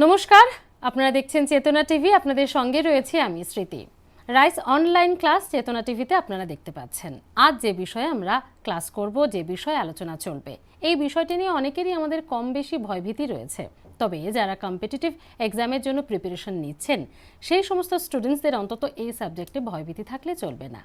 নমস্কার, আপনারা দেখছেন চেতনা টিভি। আপনাদের সঙ্গে রয়েছে আমি স্মৃতি। রাইস অনলাইন ক্লাস চেতনা টিভিতে আপনারা দেখতে পাচ্ছেন। আজ যে বিষয়ে আমরা ক্লাস করব, যে বিষয়ে আলোচনা চলবে, এই বিষয়টি নিয়ে অনেকেরই আমাদের কম বেশি ভয়ভীতি রয়েছে। তবে যারা কম্পিটিটিভ এক্সামের জন্য প্রিপারেশন নিচ্ছেন, সেই সমস্ত স্টুডেন্টসদের অন্তত এই সাবজেক্টে ভয়ভীতি থাকলে চলবে না।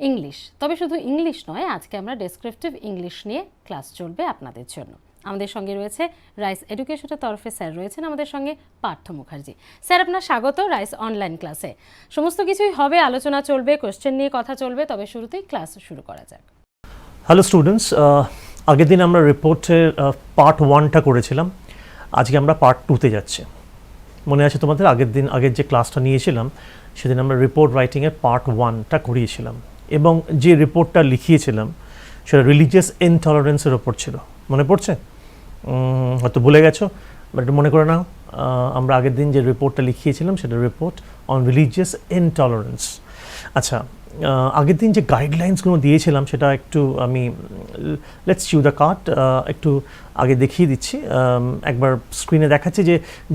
ইংলিশ, তবে শুধু ইংলিশ নয়, আজকে আমরা ডেসক্রিপটিভ ইংলিশ নিয়ে ক্লাস চলবে আপনাদের জন্য। আমাদের সঙ্গে রয়েছে রাইস এডুকেশনের তরফে স্যার রয়েছেন আমাদের সঙ্গে পার্থ মুখার্জি। স্যার, আপনার স্বাগত রাইস অনলাইন ক্লাসে। সমস্ত কিছুই হবে, আলোচনা চলবে, কোশ্চেন নিয়ে কথা চলবে। তবে শুরুতেই ক্লাস শুরু করা যাক। হ্যালো স্টুডেন্টস, আগের দিন আমরা রিপোর্টের পার্ট 1টা করেছিলাম। আজকে আমরা পার্ট 2তে যাচ্ছি। মনে আছে তোমাদের? আগের যে ক্লাসটা নিয়েছিলাম সেদিন আমরা রিপোর্ট রাইটিংয়ের পার্ট 1টা করিয়েছিলাম, এবং যে রিপোর্টটা লিখিয়েছিলাম সেটা রিলিজিয়াস ইনটলারেন্সের ওপর ছিল। মনে পড়ছে? হয়তো ভুলে গেছো, বাট মনে করে নাও। আমরা আগের দিন যে রিপোর্টটা লিখিয়েছিলাম সেটা রিপোর্ট অন রিলিজিয়াস ইনটলারেন্স। আচ্ছা, আগের দিন যে গাইডলাইন্সগুলো দিয়েছিলাম সেটা একটু আমি লেটস চিউ দ্য কার্ড একটু আগে দেখিয়ে দিচ্ছি। একবার স্ক্রিনে দেখাচ্ছি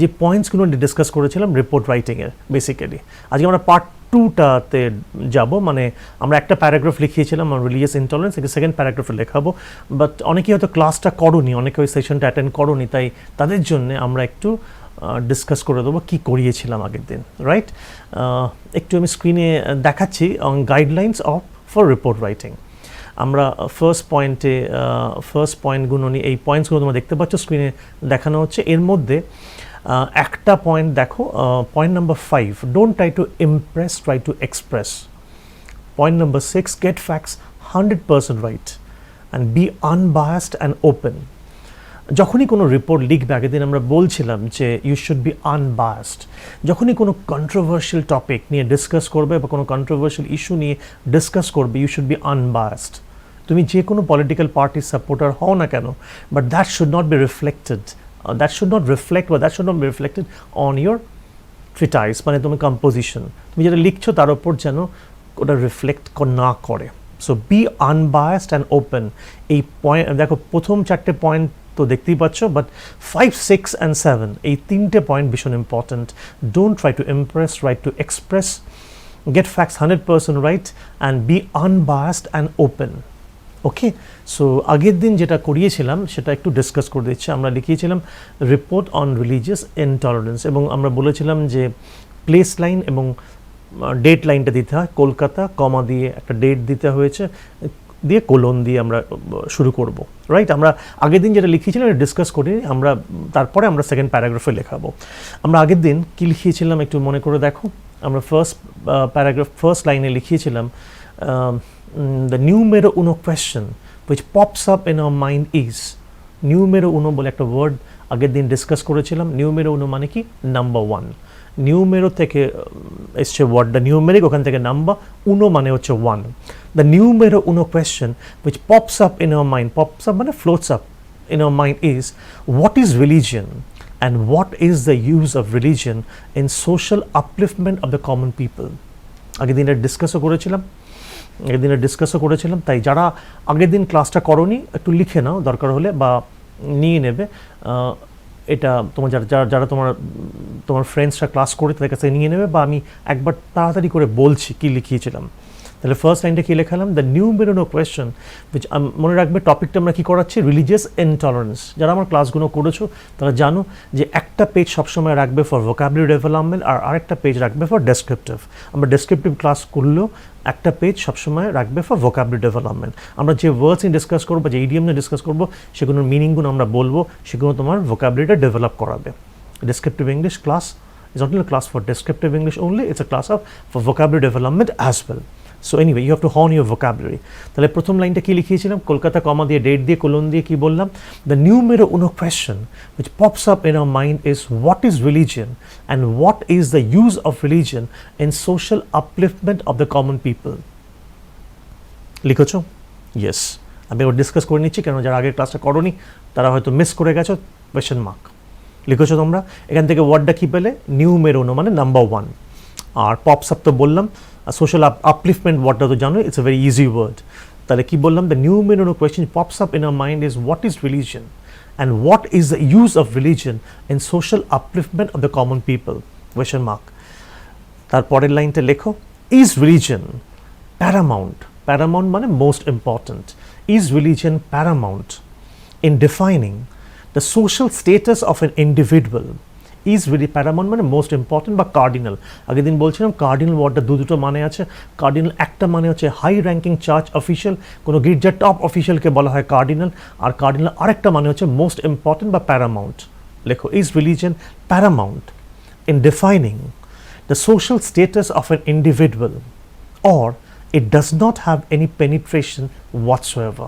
যে পয়েন্টসগুলো ডিসকাস করেছিলাম রিপোর্ট রাইটিংয়ের। বেসিক্যালি আজকে আমরা পার্ট 2টাতে যাব। মানে আমরা একটা প্যারাগ্রাফ লিখিয়েছিলাম রিলিজিয়াস ইনটলারেন্স, এটা সেকেন্ড প্যারাগ্রাফে লেখাবো। বাট অনেকেই হয়তো ক্লাসটা করোনি, অনেকে ওই সেশনটা অ্যাটেন্ড করোনি, তাই তাদের জন্য আমরা একটু ডিসকাস করে দেবো কী করিয়েছিলাম আগের দিন। রাইট, একটু আমি স্ক্রিনে দেখাচ্ছি on guidelines for report writing. আমরা ফার্স্ট পয়েন্টগুলো নিয়ে, এই পয়েন্টসগুলো তোমরা দেখতে পাচ্ছ স্ক্রিনে দেখানো হচ্ছে। এর মধ্যে একটা পয়েন্ট দেখো, point number 5, don't try to impress, try to express. Point number 6, get facts 100% right and be unbiased and open. যখনই কোনো রিপোর্ট লিখবে, আগের দিন আমরা বলছিলাম যে ইউ শুড বি আনবায়াসড। যখনই কোনো কন্ট্রোভার্সিয়াল টপিক নিয়ে ডিসকাস করবে বা কোনো কন্ট্রোভার্সিয়াল ইস্যু নিয়ে ডিসকাস করবে, ইউ শুড বি আনবায়াসড। তুমি যে কোনো পলিটিক্যাল পার্টির সাপোর্টার হও না কেন, but that should not be reflected, that should not be reflected on your treatise, মানে তুমি কম্পোজিশন, তুমি যেটা লিখছো তার উপর যেন ওটা রিফ্লেক্ট না করে। So be unbiased and open. এই পয়েন্ট দেখো, প্রথম 4টে পয়েন্ট তো দেখতেই পাচ্ছ, বাট 5, 6 and 7 এই 3টে পয়েন্ট ভীষণ important. Don't try to impress, try to express, get facts 100% right and be unbiased and open. Okay, so আগের দিন যেটা করিয়েছিলাম সেটা একটু ডিসকাস করে দিচ্ছি। আমরা লিখিয়েছিলাম রিপোর্ট অন রিলিজিয়াস ইনটলারেন্স, এবং আমরা বলেছিলাম যে প্লেস লাইন এবং ডেট লাইনটা দিতে হয়। কলকাতা কমা দিয়ে একটা ডেট দিতে হয়েছে, দিয়ে কোলন দিয়ে আমরা শুরু করব। রাইট, আমরা আগের দিন যেটা লিখিয়েছিলাম এটা ডিসকাস করি, আমরা তারপরে আমরা সেকেন্ড প্যারাগ্রাফে লেখাবো। আমরা আগের দিন কী লিখিয়েছিলাম একটু মনে করে দেখো। আমরা ফার্স্ট লাইনে লিখিয়েছিলাম the numero uno question which pops up in our mind is, numero uno বলে একটা ওয়ার্ড আগের দিন ডিসকাস করেছিলাম। numero uno মানে কি? নাম্বার 1। নিউমেরো থেকে এসছে ওয়ার্ডটা নিউমেরিক, ওখান থেকে নাম্বার, উনো মানে হচ্ছে 1। the numero uno question which pops up in our mind, pops up মানে floats up in our mind is, what is religion and what is the use of religion in social upliftment of the common people? আগের দিন এটা ডিসকাসও করেছিলাম। তাই যারা আগের দিন ক্লাসটা করোনি একটু লিখে নাও, দরকার হলে, বা নিয়ে নেবে এটা। তোমার যারা তোমার ফ্রেন্ডসরা ক্লাস করে তাদের কাছে নিয়ে নেবে, বা আমি একবার তাড়াতাড়ি করে বলছি কী লিখিয়েছিলাম। তাহলে ফার্স্ট লাইনটা কী লেখালাম? The numero uno question which, মনে রাখবে টপিকটা আমরা কী করাচ্ছি? Religious intolerance. যারা আমার ক্লাসগুলো করেছো তারা জানো যে একটা পেজ সবসময় রাখবে ফর ভোকাবুলারি ডেভেলপমেন্ট, আর আরেকটা পেজ রাখবে ফর ডেসক্রিপটিভ। আমরা ডেসক্রিপটিভ ক্লাস করলেও একটা পেজ সবসময় রাখবে ফর ভোকাবুলারি ডেভেলপমেন্ট। আমরা যে ওয়ার্ডস নিয়ে ডিসকাস করবো, যে ইডিয়াম নিয়ে ডিসকাস করবো, সেগুলোর মিনিংগুলো আমরা বলবো, সেগুলো তোমার ভোকাবুলারিটা ডেভেলপ করাবে। Descriptive English class is not only a class for descriptive English only, it's a class for vocabulary development as well. So anyway, you have to hone your vocabulary. তাহলে প্রথম লাইনটা কি লিখিয়েছিলাম? কলকাতা কমা দিয়ে ডেট দিয়ে কোলন দিয়ে কি বললাম? The numero uno question which pops up in our mind is, what is religion and what is the use of religion in social upliftment of the common people? লিখেছো? Yes, আমি এবার discuss করে নিচ্ছি, কেন যারা আগের ক্লাসটা করোনি তারা হয়তো মিস করে গেছো। কোয়েশ্চেন মার্ক লিখেছো তোমরা। এখান থেকে ওয়ার্ডটা কী পেলে? numero uno মানে নাম্বার 1। আর পপস আপ তো বললাম, সোশ্যাল আপলিফমেন্ট ওয়ার্ডটা তো জানো, it's a very easy word. তাহলে কি বললাম? The numero uno question pops up in our mind is, what is religion and what is the use of religion in social upliftment of the common people? Question mark. তারপরের লাইনটা লেখো, is religion paramount? Paramount মানে most important. Is religion paramount in defining the social status of an individual? Is really paramount মানে most important বা cardinal. আগের দিন বলছিলাম cardinal ওয়ার্ডটা দুটো মানে আছে। cardinal একটা মানে হচ্ছে হাই র্যাঙ্কিং চার্চ অফিসিয়াল, কোনো গির্জার টপ অফিসিয়ালকে বলা হয় cardinal, আর cardinal আরেকটা মানে হচ্ছে most important বা paramount। লেখো, is religion paramount in defining the social status of an individual, or it does not have any penetration whatsoever?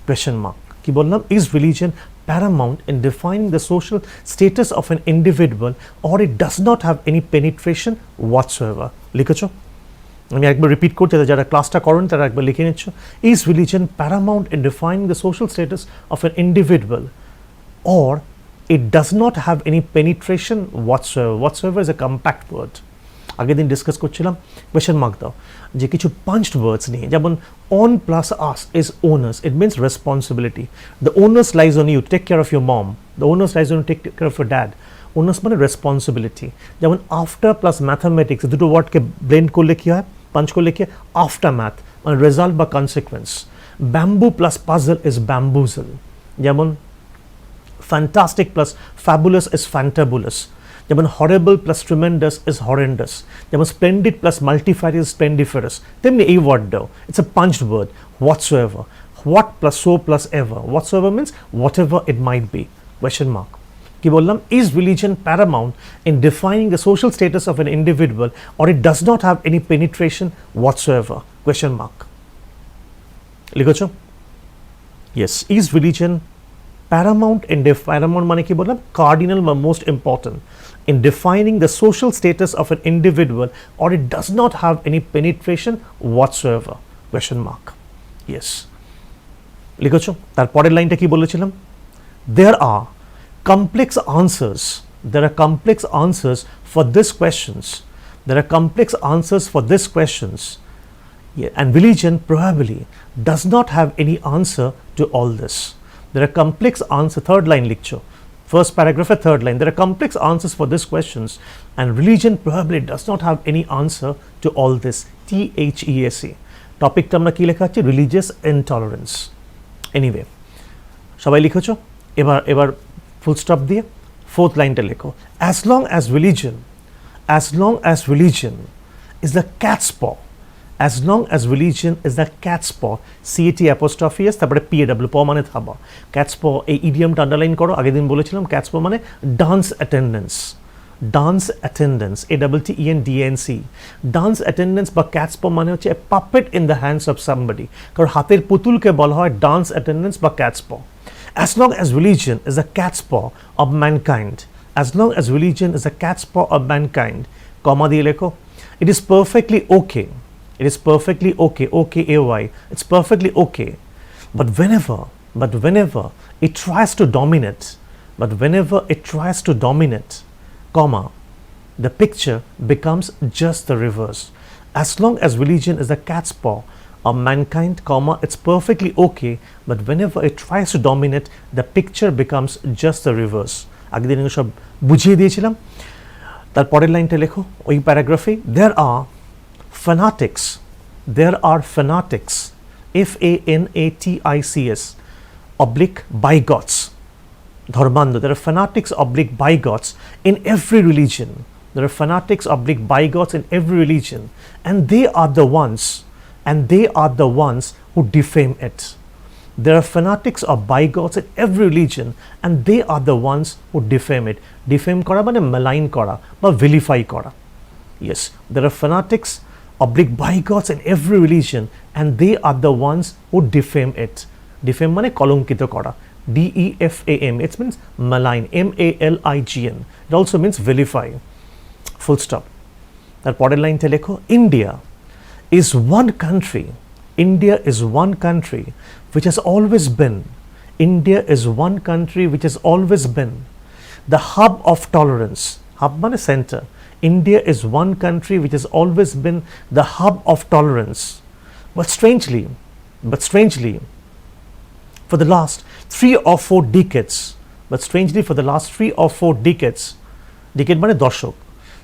Question mark. কি বললাম, is religion paramount in defining the social status of an individual, or it does not have any penetration whatsoever? লিখেছো? আমি একবার repeat করতে, যারা ক্লাসটা করেন তারা একবার লিখে নিচ্ছ। is religion paramount in defining the social status of an individual, or it does not have any penetration whatsoever? Whatsoever is a compact word. আগের দিন ডিসকাস করছিলাম, কোয়েশ্চেন মার্ক দাও, যে কিছু পাঞ্চড ওয়ার্ডস নিয়ে, যেমন on plus us is onus, it means responsibility. The onus lies on you to take care of your mom. The onus lies on you to take care of your dad. Onus মানে responsibility. যেমন after plus mathematics, দুটো ওয়ার্ডকে blend করলে কি হয়, punch করলে কি হয়, aftermath মানে রেজাল্ট বা consequence. Bamboo plus puzzle is bamboozle. যেমন fantastic plus fabulous is fantabulous. যেমন horrible plus tremendous is horrendous. যেমন splendid plus multifarious is splendiferous. তেমনি এই ওয়ার্ডটাও, it's a punched word, whatsoever. What plus so plus ever. Whatsoever means whatever it might be. Question mark. কি বললাম, is religion paramount in defining the social status of an individual, or it does not have any penetration whatsoever? Question mark. লিখেছো? Yes, is religion paramount in paramount মানে কি বললাম, cardinal বা most important in defining the social status of an individual, or it does not have any penetration whatsoever? Question mark. Yes. লিখেছো? তারপরের লাইনটা কি বলেছিলাম, there are complex answers, there are complex answers for these questions, there are complex answers for these questions, yeah, and religion probably does not have any answer to all this. There are complex answers, third line লিখছো, first paragraph third line, there are complex answers for these questions, and religion probably does not have any answer to all this. THESE টপিকটা আমরা কি লেখা আছে, religious intolerance. Anyway, সবাই লিখেছো? এবার full stop দিয়ে ফোর্থ লাইনটা লেখো, as long as religion is the cat's paw, as long as religion is the cat's paw, CAT apostrophe S, তারপরে PAW, প মানে থাবা, cat's paw, এই ইডিয়ামটা আন্ডারলাইন করো। আগের দিন বলেছিলাম cat's paw মানে dance attendance, dance attendance, ATTENDANC। Dance attendance বা cat's paw মানে হচ্ছে a puppet in the hands of somebody, কারণ হাতের পুতুলকে বলা হয় ডান্স অ্যাটেন্ডেন্স বা cat's paw। As long as religion is the cat's paw of mankind, as long as religion is the cat's paw of mankind, কমা দিয়ে লেখো, it is perfectly okay, it is perfectly okay, OKAY, it's perfectly okay, but whenever it tries to dominate, comma, the picture becomes just the reverse. As long as religion is the cat's paw of mankind, comma, it's perfectly okay, but whenever it tries to dominate, the picture becomes just the reverse. আগের দিন সব বুঝিয়ে দিয়েছিলাম। তারপরের লাইনটা লেখো ওই প্যারাগ্রাফে, there are fanatics, FANATICS oblique bigots, ধর্মান্ধ, there are fanatics oblique bigots in every religion, there are fanatics oblique bigots in every religion, and they are the ones who defame it. There are fanatics or bigots in every religion, and they are the ones who defame it. Defame করা মানে malign করা বা vilify করা। Yes, there are fanatics oblique bigots in every religion, and they are the ones who defame it. Defame মানে কলঙ্কিত করা, DEFAM, it means malign, MALIGN. It also means vilify. Full stop. তারপরের লাইনটা লেখো, India is one country which has always been, the hub of tolerance. Hub মানে center. India is one country which has always been the hub of tolerance. But strangely, for the last 3 or 4 decades, but strangely for the last 3 or 4 decades, decade মানে দশক,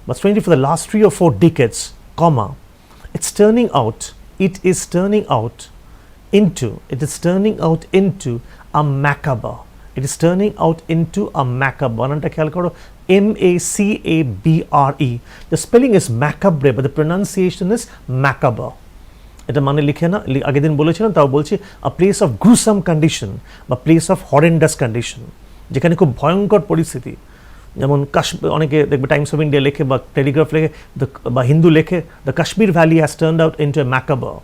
but strangely for the last 3 or 4 decades, comma, it is turning out into a macabre. It is turning out into a macabre. বানানটা খেয়াল করো, MACABRE. The spelling is macabre, but the pronunciation is macabre. এটা মানে লিখে না, আগের দিন বলেছিলাম, তাও বলছি, a place of gruesome condition বা place of horrendous condition, যেখানে খুব ভয়ঙ্কর পরিস্থিতি। যেমন অনেকে দেখবে টাইমস অফ ইন্ডিয়া লেখে বা টেলিগ্রাফ লেখে বা হিন্দু লেখে, the Kashmir valley has turned out into a macabre.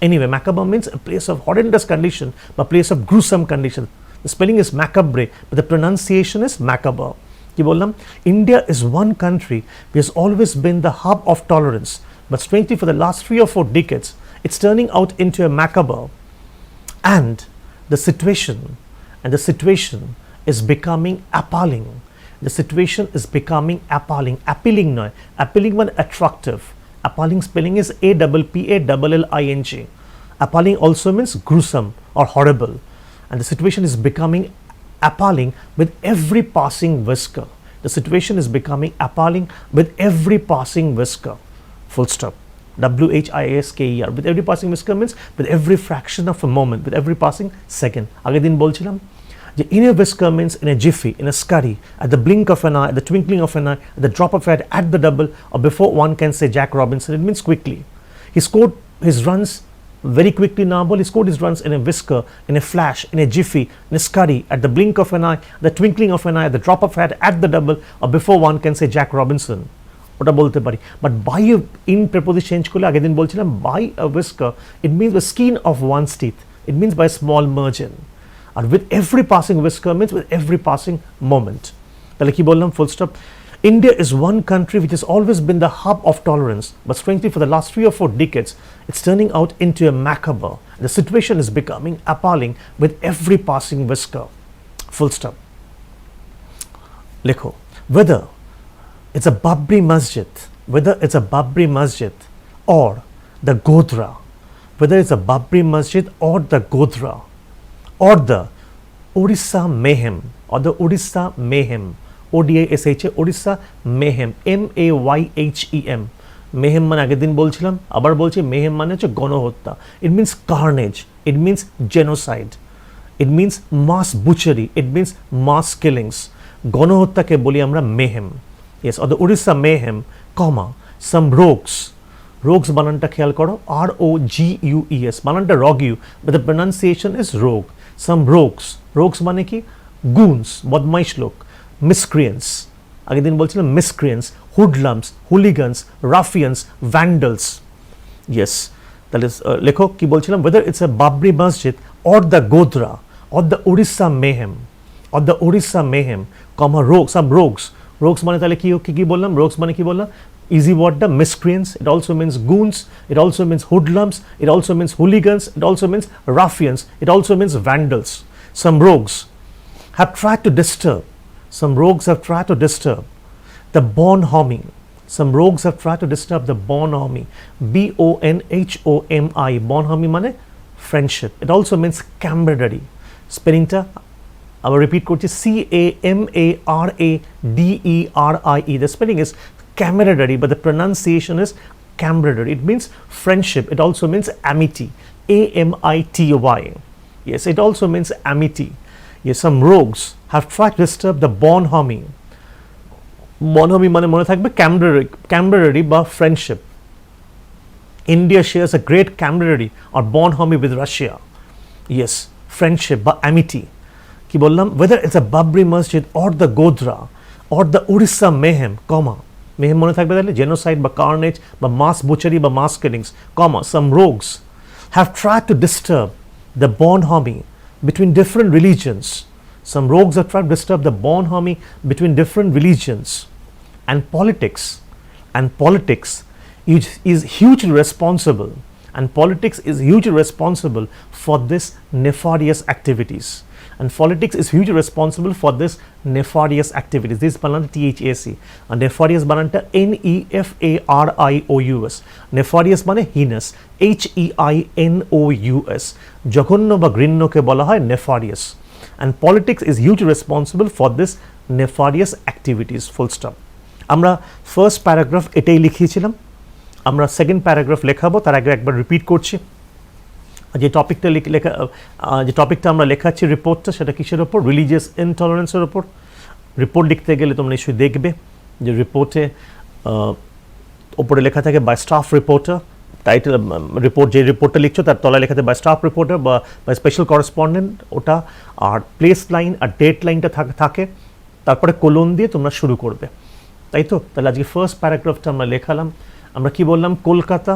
Anyway, macabre means a place of horrendous condition বা place of gruesome condition. The spelling is macabre, but the pronunciation is macabre. কি বললাম? India is one country which has always been the hub of tolerance, but strangely for the last 3 or 4 decades, it's turning out into a macabre. And the situation is becoming appalling. The situation is becoming appalling. Appealing নয়, appealing মানে attractive. Appalling spelling is APPALLING. Appalling also means gruesome or horrible. And the situation is becoming appalling with every passing whisker. The situation is becoming appalling with every passing whisker. Full stop. WHISKER. With every passing whisker means with every fraction of a moment, with every passing second. আগের দিন বলছিলাম যে in a whisker means in a jiffy, in a scurry, at the blink of an eye, at the twinkling of an eye, at the drop of a hat, at the double, or before one can say Jack Robinson. It means quickly. He scored his runs very quickly. Nabal, he scored his runs in a whisker, in a flash, in a jiffy, in a scurry, at the blink of an eye, the twinkling of an eye, the drop of a hat, at the double, or before one can say Jack Robinson. ওটা বলতে পারি, but by in preposition change করলে আগের দিন বলছিলাম by a whisker, it means the skin of one's teeth. It means by a small margin. আর with every passing whisker means with every passing moment. তাহলে কি বললাম? Full stop. India is one country which has always been the hub of tolerance, but strangely for the last 3 or 4 decades, it's turning out into a macabre. The situation is becoming appalling with every passing whisker. Full stop. লেখো, whether it's a Babri Masjid, or the Godhra, whether it's a Babri Masjid or the Godhra, or the Odisha Mayhem, ODISHA, Odisha Mayhem, MAYHEM. Mayhem মানে আগের দিন বলছিলাম, আবার বলছি, mayhem মানে হচ্ছে গণহত্যা. It means carnage, it means genocide, it means mass butchery, it means mass killings. গণহত্যাকে বলি আমরা mayhem. Yes, or the Odisha Mayhem, comma, some rogues বানানটা খেয়াল করো, ROGUES, বানানটা রগিউ, but the pronunciation is rogue. Some rogues মানে কি? goons, বদমাইশ লোক, miscreants, আগের দিন বলছিলাম miscreants, hoodlums, hooligans, ruffians, vandals. Yes, তাহলে লেখো কি বলছিলাম, whether it's a Babri Masjid or the Godhra or the Odisha Mayhem, comma, some rogues মানে তাহলে কি বললাম? rogues মানে কি বললাম? easy word, the miscreants. It also means goons, it also means hoodlums, it also means hooligans, it also means ruffians, it also means vandals. Some rogues have tried to disturb the Bonhommie. Some rogues have tried to disturb the Bonhommie, BONHOMI. Bonhommie মানে friendship. It also means camaraderie. Spellingটা আবার repeat করছি, CAMARADERIE. The spelling is camaraderie, but the pronunciation is camaraderie. It means friendship. It also means amity, AMITY. Yes, it also means amity. Yes, some rogues have tried to disturb the Bonhommie. Bonhommie মানে মনে থাকবে camaraderie বা friendship. India shares a great camaraderie or Bonhommie with Russia. Yes, friendship বা amity. কি বললাম? whether it's a Babri Masjid or the Godhra or the Odisha Mayhem, comma, mayhem মনে থাকবে তাহলে genocide বা carnage বা mass butchery বা mass killings, comma, some rogues have tried to disturb the Bonhommie between different religions. Some rogues have tried to disturb the Bonhommie between different religions. And politics is hugely responsible. And politics is hugely responsible for this nefarious activities. and politics is hugely responsible for this nefarious activities. This বানানটা THAC আর nefarious বানানটা NEFARIOUS. nefarious মানে heinous, HEINOUS. জঘন্য বা ঘৃণ্যকে বলা হয় nefarious, and politics is hugely responsible for this nefarious activities, full stop. আমরা first paragraph এটাই লিখিয়েছিলাম, আমরা সেকেন্ড প্যারাগ্রাফ লেখাবো, তার আগে একবার রিপিট করছি। যে টপিকটা আমরা লেখাচ্ছি রিপোর্টটা, সেটা কিসের ওপর? রিলিজিয়াস ইনটলারেন্সের ওপর। রিপোর্ট লিখতে গেলে তোমরা নিশ্চয়ই দেখবে যে রিপোর্টে ওপরে লেখা থাকে by staff reporter, title report, যে রিপোর্টটা লিখছো তার তলায় লেখা থাকে বাই স্টাফ রিপোর্টার বা স্পেশাল করেসপন্ডেন্ট, ওটা। আর প্লেস লাইন আর ডেট লাইনটা থাকে, তারপরে কোলন দিয়ে তোমরা শুরু করবে, তাই তো? তাহলে আজকে ফার্স্ট প্যারাগ্রাফটা আমরা লেখালাম। আমরা কি বললাম? কলকাতা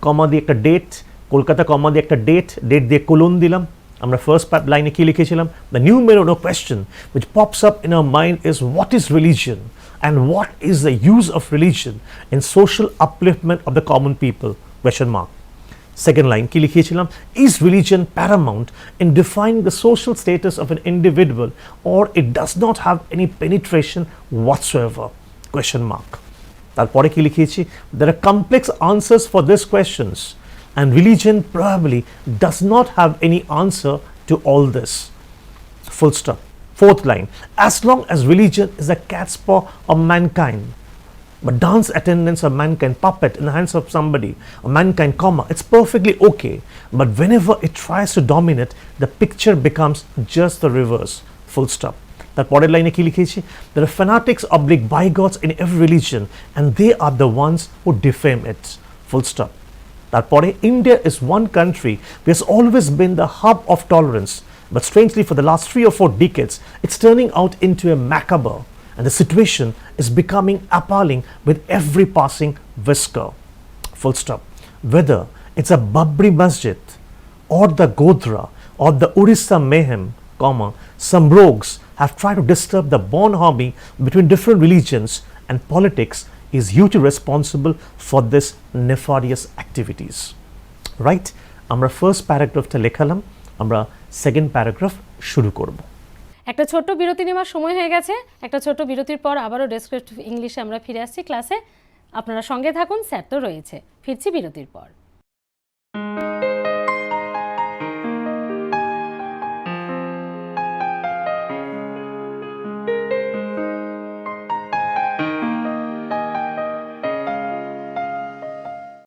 কমা দিয়ে একটা ডেট, কলকাতা কমা দিয়ে একটা ডেট দিয়ে কোলন দিলাম। আমরা ফার্স্ট লাইনে কি লিখেছিলাম? The numerical question which pops up in our mind is what is religion and what is the use of religion in social upliftment of the common people? Question mark. Second line কি লিখেছিলাম? Is religion paramount in defining the social status of an individual or it does not have any penetration whatsoever? Question mark. তারপরে কি লিখেছি? There are complex answers for these questions and religion probably does not have any answer to all this. Full stop. Fourth line. As long as religion is a cat's paw of mankind, but dance attendance of mankind, puppet in the hands of somebody, of mankind, comma, it's perfectly okay. But whenever it tries to dominate, the picture becomes just the reverse. Full stop. তার পরের লাইনে কি লিখেছি? There are fanatics oblique bigots in every religion and they are the ones who defame it. Full stop. তারপরে India is one country which has always been the hub of tolerance, but strangely for the last 3 or 4 decades it's turning out into a macabre and the situation is becoming appalling with every passing whisker. Full stop. Whether it's a Babri Masjid or the Godhra or the Orissa mayhem, comma, some rogues have tried to disturb the bond harmony between different religions, and politics is hugely responsible for this nefarious activities. Right? আমরা first প্যারাগ্রাফটা লেখালাম, আমরা second paragraph শুরু করব। একটা ছোট্ট বিরতি নেওয়ার সময় হয়ে গেছে। একটা ছোট্ট বিরতির পর আবারও ডেসক্রিপটিভ ইংলিশে আমরা ফিরে আসছি ক্লাসে। আপনারা সঙ্গে থাকুন, স্যার তো রয়েছে। ফিরছি বিরতির পর।